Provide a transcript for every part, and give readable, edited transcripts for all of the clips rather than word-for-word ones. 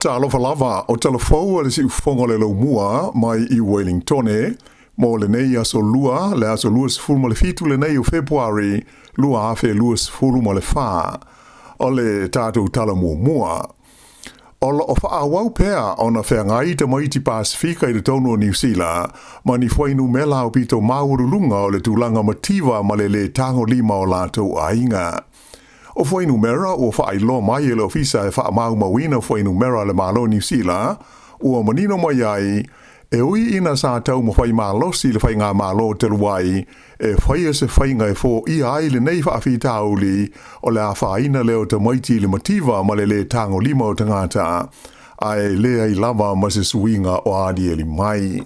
Tala Fou o Tala Fou le si ufonga le mua mai I Wellington mo le nei aso lua le aso lua se fulma le fitu le nei o February lua afe lua se fulma le fa o le tātou tala mua. O la o faa wau pea o na whea ngai te maiti Pasifika I le tono o New Zealand ma ni whainu mela o pito maurulunga o le tūlanga mativa ma le tango lima o lātou ainga. O whainu mera o wha ilo mai e le ofisa e wha mau mawina whainu mera le malo New Zealand ua manino mai ai e ui ina sa tau ma whai malosi le whai ngā malo te ruai e whai se whai ngai fo I ai le nei wha awhi tauli o le a whaina leo te maiti le mativa ma le tango lima o tangata ai le ai lava ma se suinga o adi e li mai.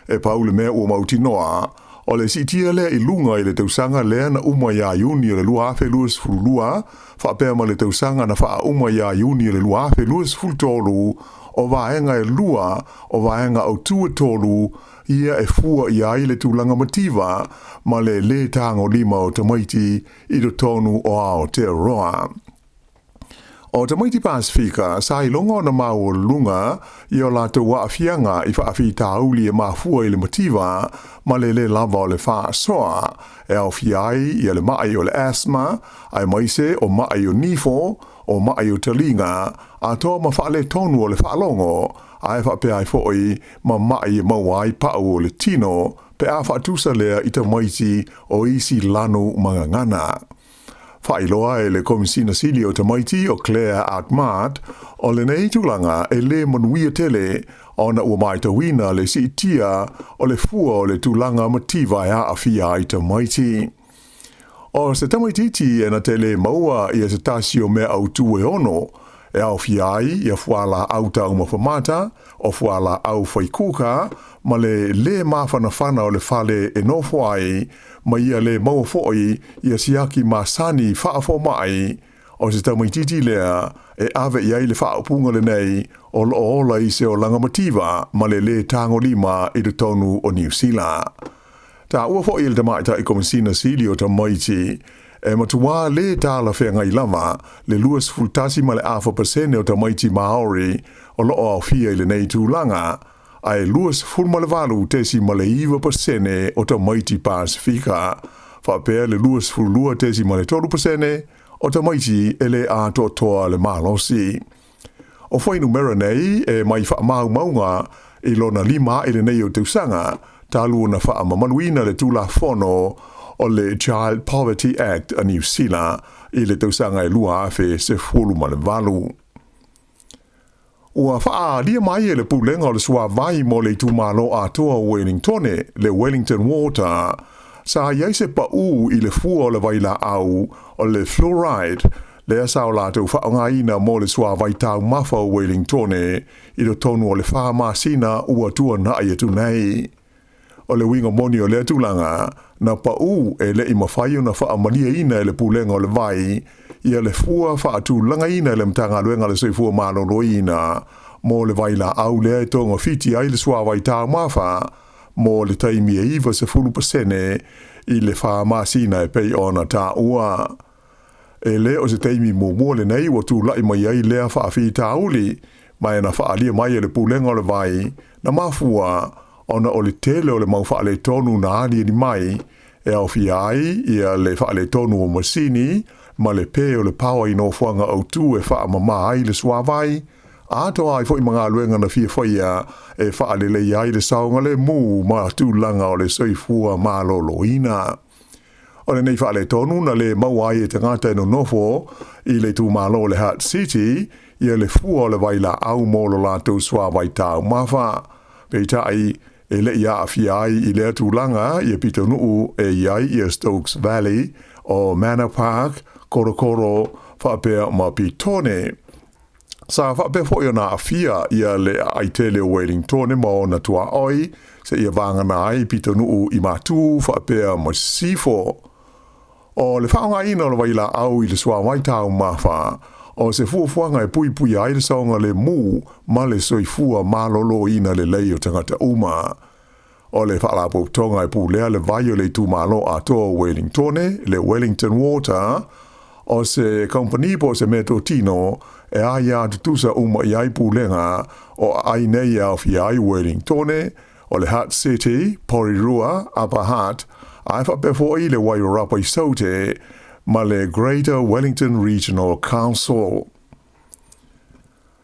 E paule mea ua mauti noa o le sitia lea I lunga I le tausanga lea na uma ya Iuni le lua afe luas fululua, whapea ma le tausanga na wha uma ya Iuni le lua afe luas fultolu, o vaenga e lua, o vaenga au tua tolu, ia e fua I ai le tūlanga mativa, ma le tango lima o tamaiti I do tonu o ao te roa. O tamaiti Pasifika, sa I longa na mau lunga, I o la te waafianga I whaafi tauli e mafua I le mativa, ma le lava o le wha soa, e au fiai I le mai o le asthma, ai maise o mai o nifo, o mai o talinga, a toa ma wha le tonu o le whaalongo, ai whapea I fo'i ma mai mawai pau o le tino, pe a whaatusa lea I tamaiti o isi lanu mangangana. Whailoa e le komisina sili o tamaiti o Claire Atmat, o le nei tūlanga e le manuia tele o na ua mai tawina le si tia o le fua o le tūlanga mativa e a awhia I tamaiti. O se tamaititi e na tele maua I se tasio mea au tue ono, e au fiai I a fuala au tau mawhamata, o fuala au whaikuka, ma le mawhanawhana o le fale e nofo ai, ma ia le maua fo'i I a siaki masani whaafo mai, o se tamaititi lea e ave I ai le whaapunga le nei o ola I se o langamativa ma le tango lima I le tonu o New Zealand. Ta ua fo'i le tamaita I komisina sili o tamaiti, e matua le tala whea ngai lava, le luas fultasi ma le afa pasene o tamaiti Maori o loo au fia I le nei tūlanga, ai luas fulma le valu tesi ma le iwa pasene o tamaiti Pasifika, whapea le luas fulua tesi ma le tolu pasene o tamaiti e le ato toa le malosi. O whainu mera nei e mai wha maunga I lona lima I le nei o teusanga, talu na wha mamanuina le tula fono o le Child Poverty Act a New Zealand I le teusanga e lua afe se fulu ma le valu. Ua wha lia mai e le pulenga o le sua vai mo le tumalo a toa Wellington le Wellington Water, sa iai se pa I le fua o le vaila au o le fluoride, le asa o la tau whaongaina mo le sua vai tau mafa o Wellington I lo tonu o le wha masina ua tua na ai atu nei. O le winga moni o le atulanga, na pa e le imawhai o na wha amania ina e le pulenga o le vai, ia le fua wha atu langa ina e le mtanga luenga le soifua malolo ina, mo le vaila au lea e tonga fiti ai le sua vai tau mafa, mo le taimi e iwa se fulu pasene I le wha masina e pei ona ta ua. E le o se taimi mua le nei wa tu lai mai ai lea wha afi tauli, mai na wha alia mai e le pulenga o le vai, na mafua, ona o le tele o le mau wha le tonu na ali ni mai, e au fi ai ia le wha le tonu o masini, ma le pe o le pawa I no fuanga au tu e wha mama ai le suawai, ato ai fo I mga luenga na fia whaia e wha le ai le saunga le mu ma tu langa o le soifua ma lolo ina. O le nei wha le tonu na le mau ai e tangata no nofo I le tu malo le Heart City, ia le fua o le vaila au molo la tu suawai tau mafa. Peita ai e le ia awhia ai I le tūlanga I pito nuu e iai I Stokes Valley o Manor Park, Korokoro, whapea ma pitone. Sa whapea fo na awhia ia le aitele o Wellington ma o na tua oi, se ia vangana ai pito nuu I matu whapea ma sifo. O le whaonga ina o le waila au I le sua waitau mawha, o se fuafuanga e pui pui ai le saunga le mu ma le soifua malolo ina le lei o tangata uma. O le whaalapo tonga e pulea le vai o le tu malo a toa Wellington, le Wellington Water, o se company po se meto tino e aia tutusa uma iai pulenga o ai nei au fi ai Wellington o le Hutt City, Porirua, Upper Hutt, ai fa befo i le Wairarapa i saute ma le Greater Wellington Regional Council.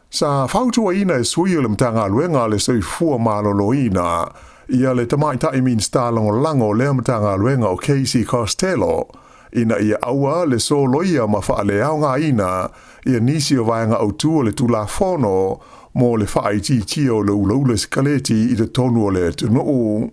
Sa fautua ina e sui o le mtanga luenga le soifua maloloina ia le tamaita i minsta lango le mtanga luenga o Casey Costello ina ia aua le so loia ma faaleaonga ina ia nisi o vaenga autua le tulafono mo le whaiti o le ulaule skaleti i te tonu o le tunuu.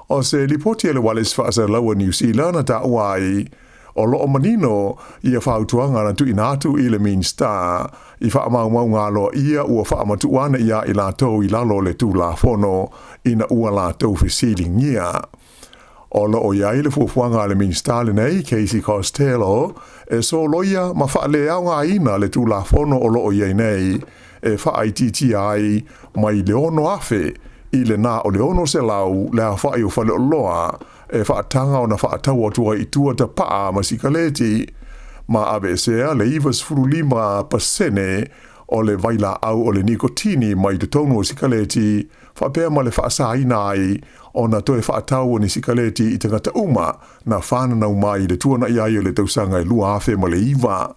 O se lipoti le wales whaasa laua New Zealand ta uai, o loo manino ia whautuanga na tu inatu i le minsta i whaamau ngalo ia ua whaamatuana ia i latou i lalo le tulafono ina ua latou fisilingia. O loo iai le fuafuanga le minsta le nei Casey Costello e so loia ma whaaleaonga ina le tulafono o loo iai nei e whaaititi ai mai leono afe i le nā o leono se lau le a whai o whale o loa e whaatanga o na whaatau atua i tua ta paa ma sikaleti ma abesea le ivas furulima pasene o le vaila au o le nikotini mai te tonu o sikaleti whapea ma le whaasaina ai o na toe whaatau o ni sikaleti i tangata uma na whananau mai le tuana iai o le tausanga i lua afe ma le iwa.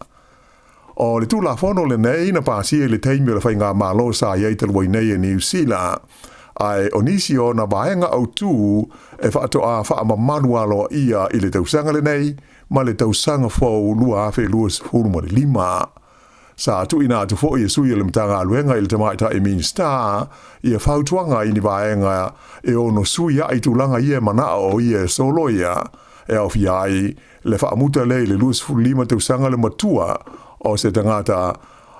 O le tulafono le nei na pasia le teimi o le whainga malo sa iei talwai nei e New Zealand. Ai onisi o na vaenga au tū e whaatoa whaamamanualo ia i le tausanga le nei ma le tausanga fau lua afe luas huruma le lima. Sa tu ina atu fo i sui le mtanga aluenga i le tamaita e minsta ia whautuanga i ni vaenga e ono sui a i tulanga ia manao ia soloia e au fiai le whaamuta le luas huruma lima tausanga le matua o se tangata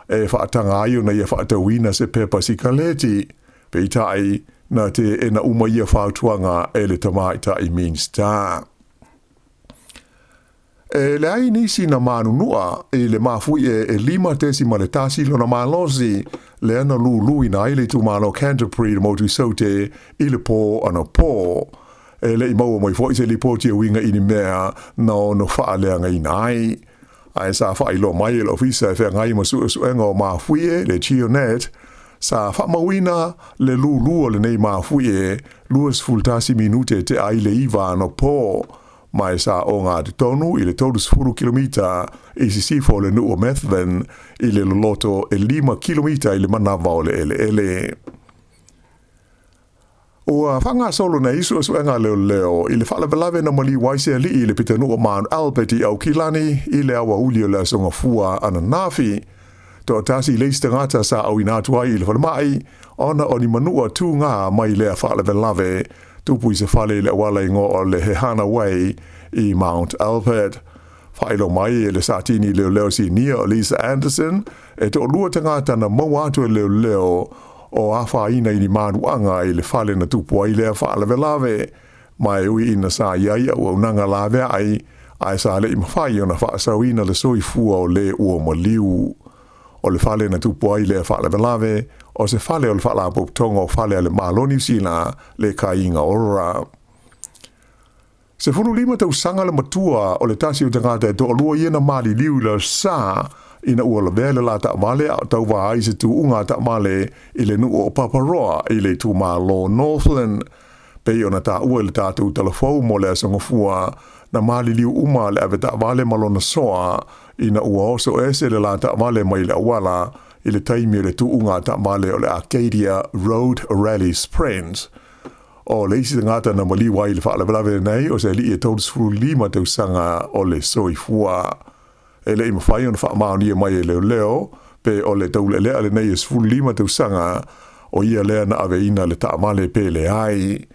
e whaatanga ai o na ia whaatawina se pepa sikaleti peitai na te ena uma ia whautuanga e le tamaita i minsta. E le ai nisi na manunua e le mafui e lima tesi ma le tasi lo na malosi le ana lulu ina i le tumalo Canterbury le motu saute i le po ana po. E le imaua mai fo i se li poti e winga i ni mea na o no whaaleanga inai. Ai sa whailo mai e le ofisa e whea ngai masu enga o mafui e le chionet sa whamawina le lulu o le nei mafui e luas fultasi minute te ai le iwa no po. Mai sa o ngā te tonu i le tolus furu kilomita i si sifo le nu o Methven i le loloto e 5 kilomita i le manawa o le ele. O whanga solo na isu o suenga leo i le whalawelawe na mali waise li i le pita nu o Mount Albert i au kilani i le awa uli o le songa fua ana nafi. To tasi leiste ngata sa au inatua i le whalamai ona o ni manua tu ngā mai lea whalawelawe tupu i se whale le wala ingo o le Hehana Way i Mount Albert. Whaelo mai e le satini leo si nia o Lisa Anderson e to lua tangata na mawatu e leo o awha ina i ni manuanga i le whale na tupu ai lea whalawelawe mai ui ina sa iai au nanga lawe ai sa le imawhai o na whaasawina le soifua o le ua maliu. O le whale na tupu ai lea whalawelawe o se whale o le whalapop tonga o whale a le malo New Zealand le kainga ora. Se funu lima tau sanga le matua o le tasi o tangata e to alua iena mali liu la sa ina ua la vele la ta male a tau wa ai se tu unga ta male i le nu o Paparoa i le tu malo Northland. Pei o na ta ua le tatu Tala Fou mo le asangofua na mali liu uma le ave ta vale malona soa ina ua oso ese le la ta vale mai le awala i le taimi le tu unga ta vale o le Arcadia Road Rally Springs. O le isi ngata na mali wai le whaalawe nei o se li e taudus furu 5 tau sanga o le soifua. E le ima whai o na whaamaoni e mai e leo pe o le taule lea le nei e furu 5 tau sanga o ia lea na ave ina le ta vale pe le ai.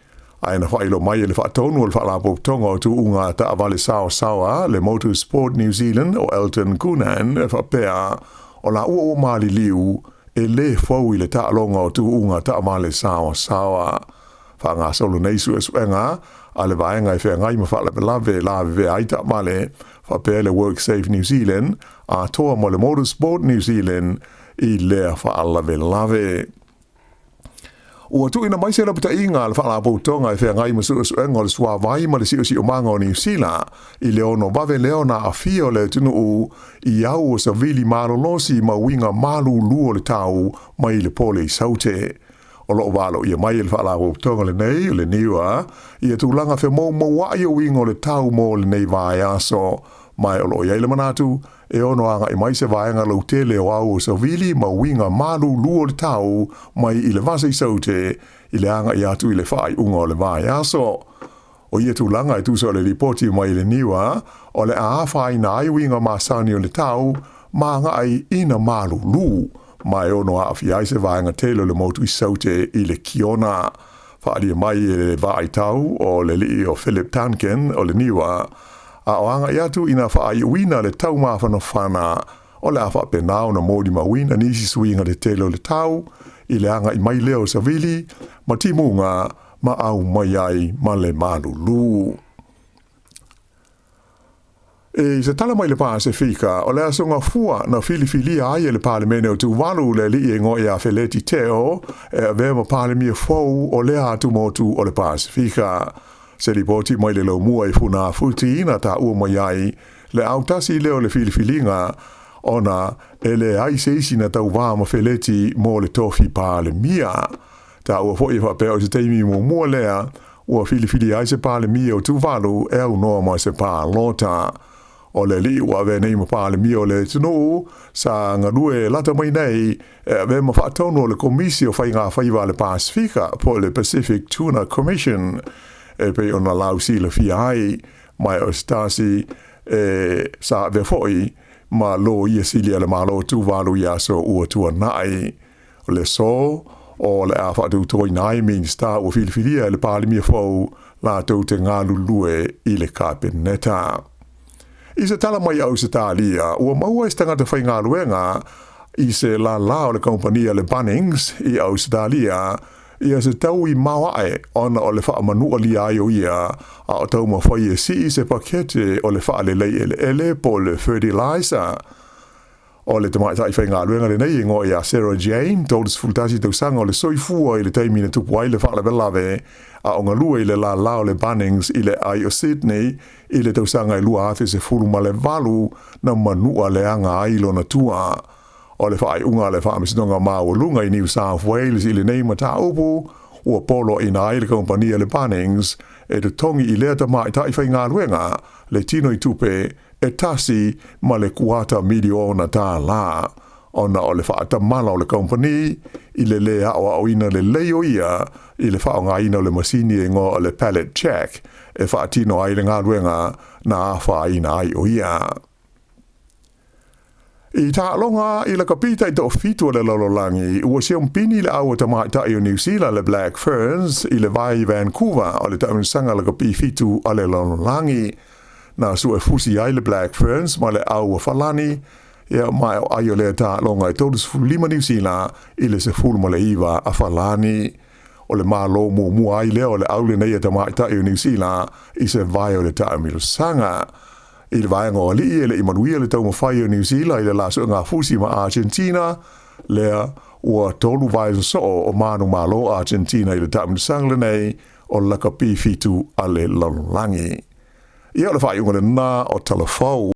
Aina whailo mai e le whaatonu o le whaalapo tonga o tu unga ta avale Sawa le Motorsport New Zealand o Elton Coonan e whapea o la ua o mali liu e le fau i le ta alonga o tu unga ta avale Sawa. Whanga solo nei su e suenga a le vaenga e whea ngai ma whaalape lawe ve aita male whapea le WorkSafe New Zealand a toa mo le Motorsport New Zealand i lea whaalape lawe. Ua tu ina mai se la pita inga le whala poutonga e whea ngai masu engo le swa vai ma le si o manga o New Zealand i le ono bave leo na a fio le tunu u i au o sa vili malolosi ma winga malu luo le tau mai le pole i saute. O lo walo ia mai le whala poutonga le nei le niwa ia tūlanga whe mou wai o winga o le tau mo le nei vai aso mai o lo iai le manatu e ono anga i mai se vaenga lau tele o au o sa vili ma winga malu luo le tau mai i le vasa i saute i le anga i atu i le whai unga o le vai aso. O ia tūlanga i tūsa o le ripoti mai le niwa o le awhai na ai winga ma sani o le tau ma nga ai ina malu lu mai ono a awhi ai se vaenga tele le motu i saute i le kiona. Whaari mai i le vai tau o le li o Philip Tanken o le niwa a oanga i atu ina whaai uina le tau mawhana whana o le awha penao na mōdi mawina nisi suinga le telo le tau i le anga i mai leo sa vili ma timunga ma au mai ai ma le malu lu. E se tala mai le Pasifika o le asonga fua na filifilia ai le palemene o tuwalu le li e ngoi a Feleti Teo e vema palemia fau o le atu motu o le Pasifika. Se ripoti mai le lau mua i funa futi ina ta ua mai ai le autasi leo le filifilinga ona e le ai seisi na tau wama Feleti mo le tofi palemia. Ta ua fo i whape o se teimi mua lea ua filifili ai se palemia o tuwalu e au noa mai se pa lota. O le li ua ve nei ma palemia o le tunu sa ngarue lata mai nei ve ma whaatono le komisi o whainga whaiva le Pasifika po le Pacific Tuna Commission e pe ona lau si le fia ai mai o stasi sa ve foi ma lo ia silia le malo tu valu ia so ua tua nai o le so o le a whaatu toi nai minsta o filifilia le palemia fau la tau te ngalu lue i le kapeneta. I se tala mai au se talia, ua maua is tangata whai ngā luenga i se la o le kompania le Bunnings i au se talia, ia se tau i mawae ona o le wha manua li ai o ia a o tau ma whai e si i se pakete o le wha le lei ele po le fertilizer. O le tamai tai whai ngā luenga le nei ingo i a Sarah Jane, tau des fultasi tau sanga o le soifua i le taimina tupu ai le wha le velave, a o ngalua i le la o le Bunnings i le ai o Sydney, i le tau sanga i lua afe se furu ma le valu na manua le anga ai lo na tua. O le whaai unga le wha misinonga maa o lunga i New South Wales i le nei mata upu, ua polo i na ai le kompania le Bunnings, e te tongi i lea tamai tai whai ngā luenga, le tino i tupe, e tasi ma le kuata miliona tā la. Ona o le whaata mala o le kompani, i le lea o ina le leo ia, i le whao ngā ina o le masini e ngō o le pallet jack, e whaatino ai le ngā luenga na a wha ina ai o ia. I tā longa i le kapita i tō fitu le lololangi, ua siompini le aua tamai tai o New Zealand le Black Ferns i le vai Vancouver o le taunisanga le kapi fitu a le lololangi. Na su e fusi ai le Black Ferns ma le aua falani, ia mai o ai o le tā longa i tōdus fulima New Zealand i le se fulu ma le iwa a falani. O le malo mua ai leo le aule nei e tamai tai o New Zealand i se vai o le taimilo sanga. I le vai ngō li e le imanuia le tau mawhai o New Zealand i le laso ngā fusi ma Argentina, lea ua tolu vai so o manu malo Argentina i le taimilo sanga nei o laka pi fitu a le lalolangi. Ia o le whai unga le nā o Tala Fou.